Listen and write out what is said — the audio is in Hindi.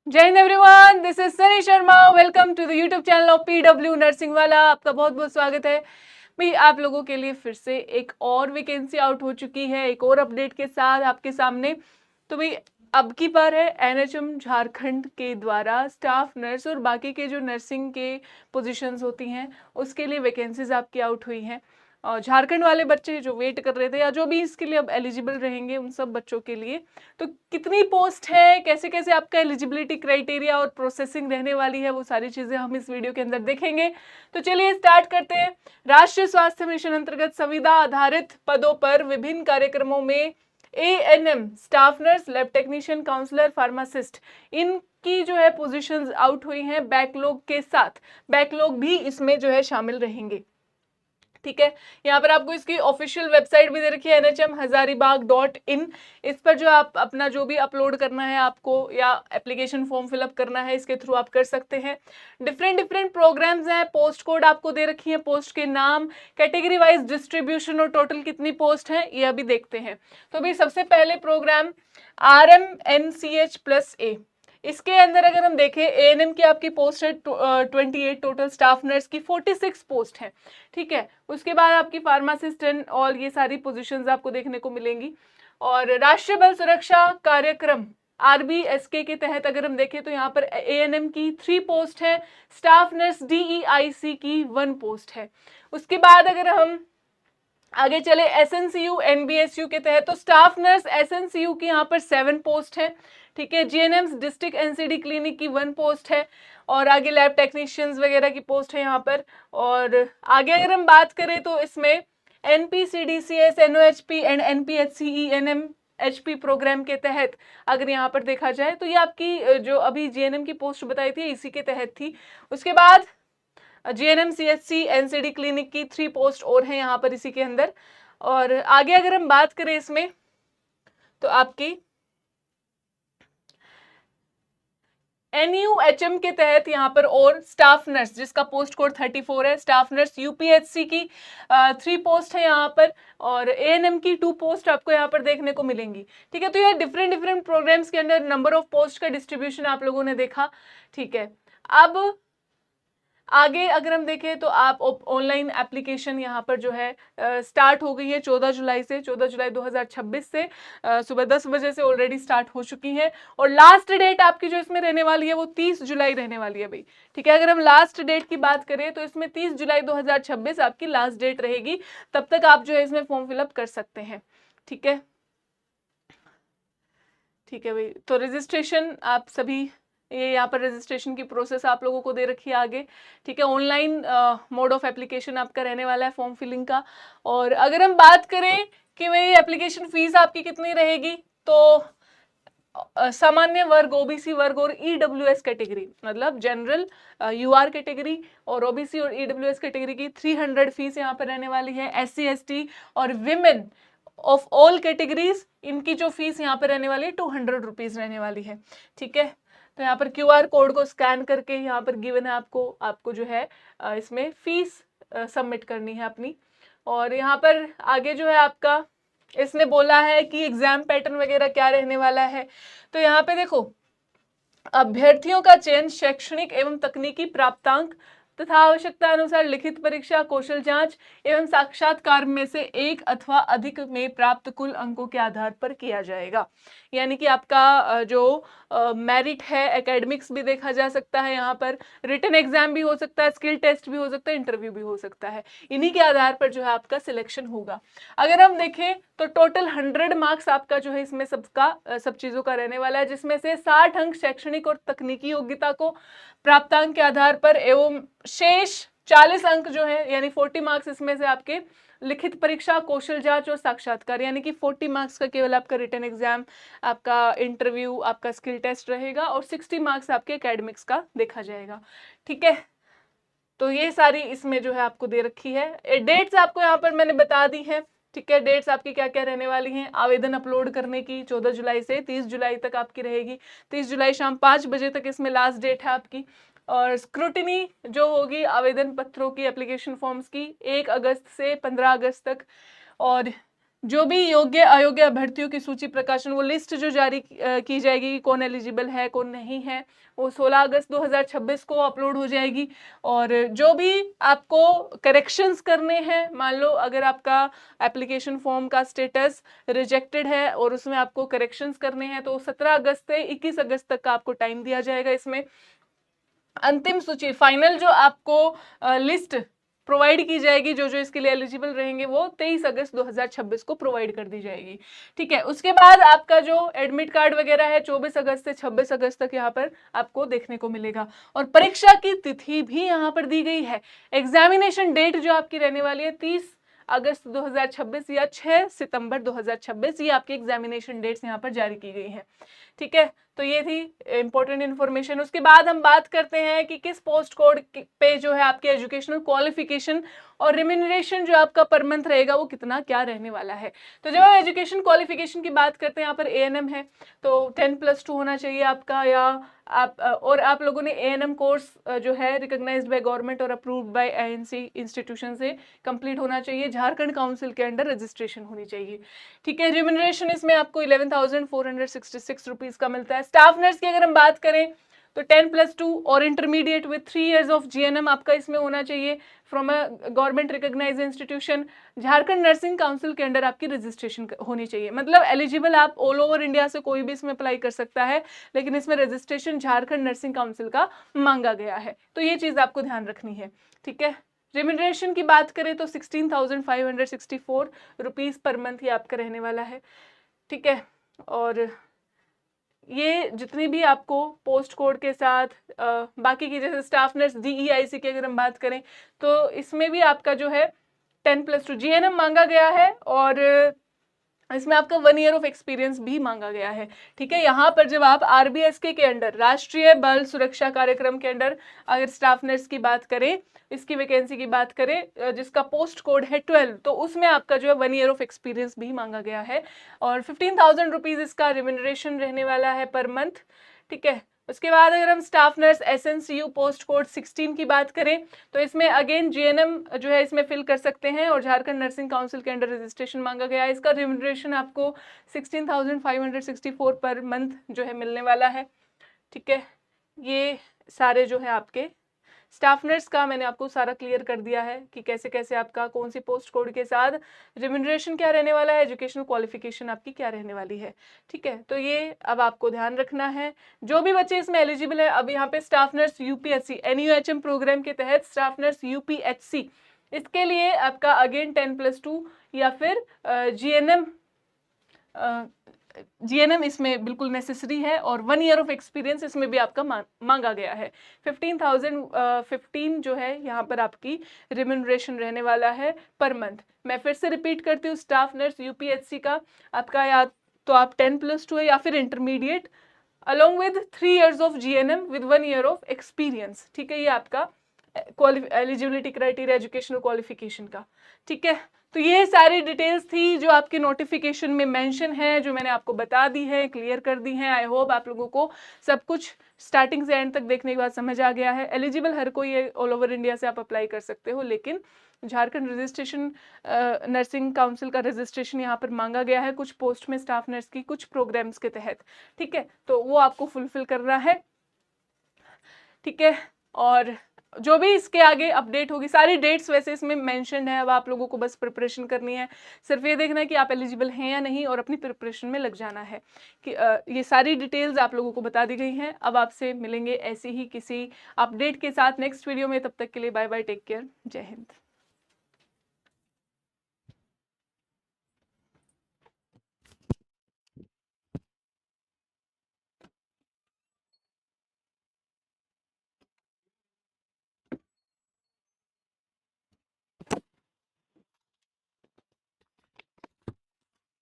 जय हिंद everyone, this is Sunny Sharma. Welcome to the YouTube channel of PW nursing वाला। आपका बहुत बहुत स्वागत है भाई। आप लोगों के लिए फिर से एक और वैकेंसी आउट हो चुकी है, एक और अपडेट के साथ आपके सामने। तो भाई अब की बार है एनएचएम झारखंड के द्वारा स्टाफ नर्स और बाकी के जो नर्सिंग के पोजीशंस होती हैं उसके लिए वैकेंसीज आपकी आउट हुई हैं। और झारखंड वाले बच्चे जो वेट कर रहे थे या जो भी इसके लिए अब एलिजिबल रहेंगे उन सब बच्चों के लिए तो कितनी पोस्ट है, कैसे कैसे आपका एलिजिबिलिटी क्राइटेरिया और प्रोसेसिंग रहने वाली है, वो सारी चीजें हम इस वीडियो के अंदर देखेंगे। तो चलिए स्टार्ट करते हैं। राष्ट्रीय स्वास्थ्य मिशन अंतर्गत संविदा आधारित पदों पर विभिन्न कार्यक्रमों में ANM, staff nurse, lab technician, counsellor, pharmacist, इनकी जो है पोजीशंस आउट हुई हैं बैकलॉग के साथ। बैकलॉग भी इसमें जो है शामिल रहेंगे। ठीक है, यहाँ पर आपको इसकी ऑफिशियल वेबसाइट भी दे रखी है nhmhazaribagh.in। इस पर जो आप अपना जो भी अपलोड करना है आपको या एप्लीकेशन फॉर्म फिलअप करना है इसके थ्रू आप कर सकते हैं। डिफरेंट डिफरेंट प्रोग्राम्स हैं, पोस्ट कोड आपको दे रखी है, पोस्ट के नाम, कैटेगरी वाइज डिस्ट्रीब्यूशन और टोटल कितनी पोस्ट है ये अभी देखते हैं। तो अभी सबसे पहले प्रोग्राम RMNCH+A, इसके अंदर अगर हम देखें एएनएम की आपकी पोस्ट है 28, टोटल स्टाफ नर्स की 46 पोस्ट है। ठीक है, उसके बाद आपकी फार्मासिस्ट एंड ऑल ये सारी पोजीशंस आपको देखने को मिलेंगी। और राष्ट्रीय बल सुरक्षा कार्यक्रम RBSK के तहत अगर हम देखें तो यहाँ पर एएनएम की 3 पोस्ट है, स्टाफ नर्स DEIC की 1 पोस्ट है। उसके बाद अगर हम आगे चले SNCU NBSU के तहत तो स्टाफ नर्स SNCU की यहाँ पर 7 पोस्ट है। ठीक है, जीएनएम्स डिस्ट्रिक्ट एनसीडी क्लिनिक की 1 पोस्ट है और आगे लैब टेक्नीशियंस वगैरह की पोस्ट है यहाँ पर। और आगे अगर हम बात करें तो इसमें NPCDCS, NOHP and NPHCE HP programme के तहत अगर यहाँ पर देखा जाए तो ये आपकी जो अभी जीएनएम की पोस्ट बताई थी इसी के तहत थी। उसके बाद जीएनएम CHC एनसीडी क्लिनिक की 3 पोस्ट और हैं यहाँ पर इसी के अंदर। और आगे अगर हम बात करें इसमें तो आपकी NUHM के तहत यहाँ पर और स्टाफ नर्स जिसका पोस्ट कोड 34 है, स्टाफ नर्स UPHC की 3 पोस्ट है यहाँ पर और ANM की 2 पोस्ट आपको यहाँ पर देखने को मिलेंगी। ठीक है, तो ये डिफरेंट डिफरेंट प्रोग्राम्स के अंदर नंबर ऑफ पोस्ट का डिस्ट्रीब्यूशन आप लोगों ने देखा। ठीक है, अब आगे अगर हम देखें तो आप ऑनलाइन एप्लीकेशन यहाँ पर जो है स्टार्ट हो गई है 14 जुलाई से, 14 जुलाई 2026 से सुबह 10 बजे से ऑलरेडी स्टार्ट हो चुकी है। और लास्ट डेट आपकी जो इसमें रहने वाली है वो 30 जुलाई रहने वाली है भाई। ठीक है, अगर हम लास्ट डेट की बात करें तो इसमें 30 जुलाई 2026 आपकी लास्ट डेट रहेगी, तब तक आप जो है इसमें फॉर्म फिलअप कर सकते हैं। ठीक है, ठीक है भाई। तो रजिस्ट्रेशन आप सभी, ये यहाँ पर रजिस्ट्रेशन की प्रोसेस आप लोगों को दे रखी है आगे। ठीक है, ऑनलाइन मोड ऑफ एप्लीकेशन आपका रहने वाला है फॉर्म फिलिंग का। और अगर हम बात करें कि भाई एप्लीकेशन फीस आपकी कितनी रहेगी तो सामान्य वर्ग, ओबीसी वर्ग और ईडब्ल्यूएस कैटेगरी मतलब जनरल, यूआर कैटेगरी और ओबीसी और ईडब्ल्यूएस कैटेगरी की 300 फीस यहाँ पर रहने वाली है। SC ST और विमेन ऑफ ऑल कैटेगरीज इनकी जो फीस यहाँ पर रहने वाली है 200 रुपीज रहने वाली है। ठीक है, तो यहाँ पर QR कोड को स्कैन करके यहाँ पर गिवन है आपको जो है इसमें फीस सबमिट करनी है अपनी। और यहाँ पर आगे जो है आपका इसने बोला है कि एग्जाम पैटर्न वगैरह क्या रहने वाला है। तो यहाँ पे देखो, अभ्यर्थियों का चयन शैक्षणिक एवं तकनीकी प्राप्तांक तथा आवश्यकता अनुसार लिखित परीक्षा, कौशल जांच एवं साक्षात्कार में से एक अथवा अधिक में प्राप्त कुल अंकों के आधार पर किया जाएगा। यानी कि आपका जो मेरिट है, एकेडमिक्स भी देखा जा सकता है, यहाँ पर रिटन एग्जाम भी हो सकता है, स्किल टेस्ट भी हो सकता है, इंटरव्यू भी हो सकता है। इन्हीं के आधार पर जो है आपका सिलेक्शन होगा। अगर हम देखें तो टोटल 100 मार्क्स आपका जो है इसमें सब चीजों का रहने वाला है, जिसमें से 60 अंक शैक्षणिक और तकनीकी योग्यता को प्राप्तांक के आधार पर एवं शेष 40 अंक जो है यानी 40 मार्क्स इसमें से आपके लिखित परीक्षा, कौशल जांच और साक्षात्कार यानी कि 40 मार्क्स का केवल आपका रिटन एग्जाम, आपका इंटरव्यू, आपका स्किल टेस्ट रहेगा और 60 मार्क्स आपके एकेडमिक्स का देखा जाएगा। ठीक है, तो ये सारी इसमें जो है आपको दे रखी है। डेट्स आपको यहाँ पर मैंने बता दी है। ठीक है, डेट्स आपकी क्या क्या रहने वाली हैं। आवेदन अपलोड करने की 14 जुलाई से 30 जुलाई तक आपकी रहेगी। 30 जुलाई शाम 5 बजे तक इसमें लास्ट डेट है आपकी। और स्क्रूटिनी जो होगी आवेदन पत्रों की, एप्लीकेशन फॉर्म्स की 1 अगस्त से 15 अगस्त तक। और जो भी योग्य अयोग्य अभ्यर्थियों की सूची प्रकाशन, वो लिस्ट जो जारी की जाएगी कि कौन एलिजिबल है कौन नहीं है, वो 16 अगस्त 2026 को अपलोड हो जाएगी। और जो भी आपको करेक्शंस करने हैं, मान लो अगर आपका एप्लीकेशन फॉर्म का स्टेटस रिजेक्टेड है और उसमें आपको करेक्शंस करने हैं, तो 17 अगस्त से 21 अगस्त तक का आपको टाइम दिया जाएगा। इसमें अंतिम सूची फाइनल जो आपको लिस्ट प्रोवाइड की जाएगी, जो जो इसके लिए एलिजिबल रहेंगे, वो 23 अगस्त 2026 को प्रोवाइड कर दी जाएगी। ठीक है, उसके बाद आपका जो एडमिट कार्ड वगैरह है 24 अगस्त से 26 अगस्त तक यहाँ पर आपको देखने को मिलेगा। और परीक्षा की तिथि भी यहाँ पर दी गई है। एग्जामिनेशन डेट जो आपकी रहने वाली है 30 अगस्त 2026 या 6 सितंबर 2026, ये आपकी एग्जामिनेशन डेट्स यहाँ पर जारी की गई हैं। ठीक है, तो ये थी इंपॉर्टेंट इन्फॉर्मेशन। उसके बाद हम बात करते हैं कि किस पोस्ट कोड पे जो है आपके एजुकेशनल क्वालिफिकेशन और रिम्यूनरेशन जो आपका पर मंथ रहेगा वो कितना क्या रहने वाला है। तो जब हम एजुकेशन क्वालिफिकेशन की बात करते हैं, यहाँ पर ANM है तो 10+2 होना चाहिए आपका, या आप लोगों ने ANM कोर्स जो है रिकॉग्नाइज्ड बाय गवर्नमेंट और अप्रूव्ड बाय INC इंस्टीट्यूशन से कंप्लीट होना चाहिए। झारखंड काउंसिल के अंडर रजिस्ट्रेशन होनी चाहिए। ठीक है, रिम्यूनरेशन इसमें आपको 11,466 रुपीज का मिलता है। स्टाफ नर्स की अगर हम बात करें तो 10+2 और intermediate with 3 years of GNM आपका इसमें होना चाहिए from a government recognised institution. Jharkhand nursing council के अंडर आपकी रजिस्ट्रेशन होनी चाहिए। मतलब एलिजिबल आप ऑल ओवर इंडिया से कोई भी इसमें अप्लाई कर सकता है, लेकिन इसमें रजिस्ट्रेशन झारखंड नर्सिंग काउंसिल का मांगा गया है। तो ये चीज आपको ध्यान रखनी है। ठीक है, रिम्यूनरेशन की बात करें तो 16,564 रुपीज पर मंथ ये आपका रहने वाला है। ठीक है, और ये जितनी भी आपको पोस्ट कोड के साथ बाकी की जैसे स्टाफ नर्स DEIC की अगर हम बात करें तो इसमें भी आपका जो है 10+2 GNM मांगा गया है, और इसमें आपका 1 year ऑफ एक्सपीरियंस भी मांगा गया है। ठीक है, यहाँ पर जब आप RBSK के अंडर, राष्ट्रीय बाल सुरक्षा कार्यक्रम के अंडर अगर स्टाफ नर्स की बात करें, इसकी वैकेंसी की बात करें जिसका पोस्ट कोड है 12, तो उसमें आपका जो है 1 year ऑफ एक्सपीरियंस भी मांगा गया है। और 15,000 रुपीज इसका रिम्यूनरेशन रहने वाला है पर मंथ। ठीक है, उसके बाद अगर हम staff nurse SNCU post code 16 की बात करें तो इसमें अगेन GNM जो है इसमें फिल कर सकते हैं, और झारखंड नर्सिंग काउंसिल के अंडर रजिस्ट्रेशन मांगा गया है। इसका रिम्यूनरेशन आपको 16,564 पर मंथ जो है मिलने वाला है। ठीक है, ये सारे जो है आपके स्टाफ नर्स का मैंने आपको सारा क्लियर कर दिया है कि कैसे कैसे आपका कौन सी पोस्ट कोड के साथ रिम्यूनरेशन क्या रहने वाला है, एजुकेशनल क्वालिफिकेशन आपकी क्या रहने वाली है। ठीक है, तो ये अब आपको ध्यान रखना है। जो भी बच्चे इसमें एलिजिबल है, अब यहाँ पे staff nurse UPHC NUHM programme के तहत स्टाफ नर्स UPHC, इसके लिए आपका अगेन 10+2 या फिर GNM इसमें बिल्कुल नेसेसरी है, और 1 year ऑफ एक्सपीरियंस इसमें भी आपका मांगा गया है। 15,015 जो है यहाँ पर आपकी रिम्यूनरेशन रहने वाला है पर मंथ। मैं फिर से रिपीट करती हूँ, स्टाफ नर्स UPHC का आपका या तो आप 10+2 है या फिर intermediate along with 3 years of GNM with 1 year of experience. ठीक है, ये आपका एलिजिबिलिटी क्राइटेरिया एजुकेशनल क्वालिफिकेशन का। ठीक है, तो ये सारी डिटेल्स थी जो आपके नोटिफिकेशन में मेंशन है, जो मैंने आपको बता दी है, क्लियर कर दी है। आई होप आप लोगों को सब कुछ स्टार्टिंग से एंड तक देखने के बाद समझ आ गया है। एलिजिबल हर कोई है, ऑल ओवर इंडिया से आप अप्लाई कर सकते हो, लेकिन झारखंड रजिस्ट्रेशन नर्सिंग काउंसिल का रजिस्ट्रेशन यहाँ पर मांगा गया है कुछ पोस्ट में स्टाफ नर्स की कुछ प्रोग्राम्स के तहत। ठीक है, तो वो आपको फुलफिल करना है। ठीक है, और जो भी इसके आगे अपडेट होगी, सारी डेट्स वैसे इसमें मेंशन्ड है। अब आप लोगों को बस प्रिपरेशन करनी है, सिर्फ ये देखना है कि आप एलिजिबल हैं या नहीं, और अपनी प्रिपरेशन में लग जाना है। कि ये सारी डिटेल्स आप लोगों को बता दी गई हैं। अब आपसे मिलेंगे ऐसी ही किसी अपडेट के साथ नेक्स्ट वीडियो में। तब तक के लिए बाय बाय, टेक केयर, जय हिंद।